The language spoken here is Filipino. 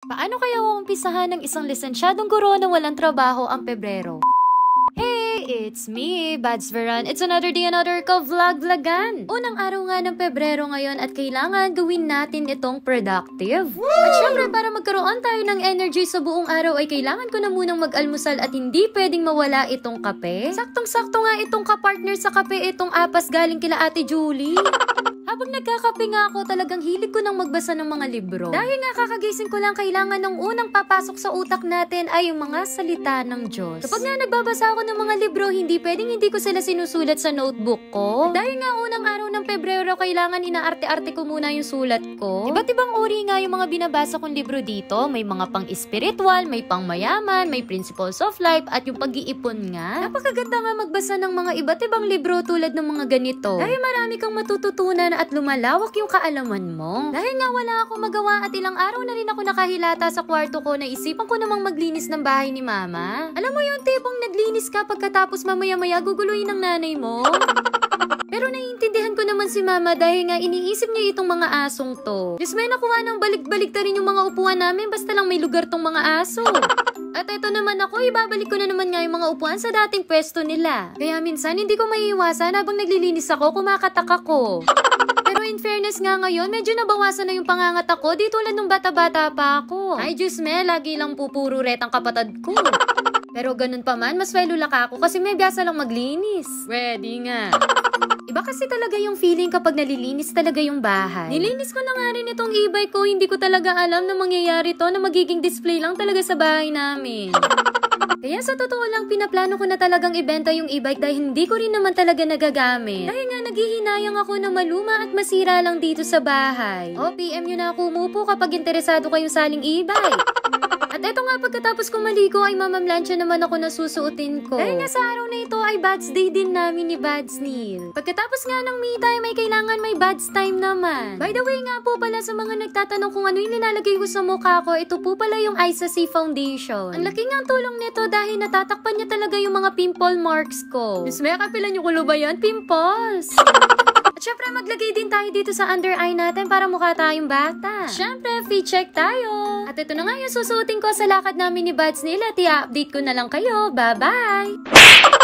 Paano kaya uumpisahan ng isang lisensyadong guro na walang trabaho ang Pebrero? Hey, it's me, Bads Veran. It's another day, another ka-vlog-vlogan. Unang araw nga ng Pebrero ngayon at kailangan gawin natin itong productive. At syempre, para magkaroon tayo ng energy sa buong araw ay kailangan ko na munang mag-almusal at hindi pwedeng mawala itong kape. Saktong-sakto nga itong kapartner sa kape itong apas galing kila Ate Julie. Habang nagkakape nga ako, talagang hilig ko nang magbasa ng mga libro. Dahil nga kakagising ko lang, kailangan ng unang papasok sa utak natin ay yung mga salita ng Diyos. Kapag nga nagbabasa ako ng mga libro, hindi pwedeng hindi ko sila sinusulat sa notebook ko. Dahil nga unang araw ng Pebrero, kailangan inaarte-arte ko muna yung sulat ko. Iba't ibang uri nga yung mga binabasa kong libro dito. May mga pang-spiritual, may pang-mayaman, may principles of life, at yung pag-iipon nga. Napakaganda nga magbasa ng mga iba't ibang libro tulad ng mga ganito. Dahil marami kang matututunan at lumalawak yung kaalaman mo. Dahil nga wala akong magawa at ilang araw na rin ako nakahilata sa kwarto ko, naisipan ko namang maglinis ng bahay ni Mama. Alam mo yung tipong naglinis ka pagkatapos mamaya-maya guguluhin ng nanay mo? Pero naiintindihan ko naman si Mama dahil nga iniisip niya itong mga asong to. Diyos, may nakuha ng balik-balik ta rin yung mga upuan namin basta lang may lugar tong mga aso. At eto naman ako, ibabalik ko na naman nga yung mga upuan sa dating pwesto nila. Kaya minsan hindi ko maiiwasan habang naglilinis ako, kumakatak ako. Pero in fairness nga ngayon, medyo nabawasan na yung pangangat ako, di tulad nung bata-bata pa ako. Ay Diyos me, lagi lang pupuro retang kapatid ko. Pero ganun pa man, mas welula ka ako kasi may biyasa lang maglinis. Ready nga. Iba kasi talaga yung feeling kapag nalilinis talaga yung bahay. Nilinis ko na nga rin itong e-bike ko, hindi ko talaga alam na mangyayari to, na magiging display lang talaga sa bahay namin. Kaya sa totoo lang, pinaplano ko na talagang ibenta yung e-bike dahil hindi ko rin naman talaga nagagamit. Dahil nga naghihinayang ako na maluma at masira lang dito sa bahay. O, PM nyo na ako, umupo kapag interesado kayong saling e-bike. At eto nga, pagkatapos ko maligo ay mamamlansya naman ako na susuotin ko. Dahil nga sa araw na ito ay Bads Day din namin ni Bads Neil. Pagkatapos nga ng me time ay kailangan may Bads time naman. By the way nga po pala, sa mga nagtatanong kung ano yung nilalagay ko sa mukha ko, ito po pala yung Isa C Foundation. Ang laki nga ang tulong nito dahil natatakpan niya talaga yung mga pimple marks ko. Mas may kapilan yung kulo ba yan? Pimples! At syempre, maglagay din tayo dito sa under eye natin para mukha tayong bata. Syempre, fit check tayo. At ito na nga yung susuotin ko sa lakad namin ni Bads Neil at i-update ko na lang kayo. Bye-bye!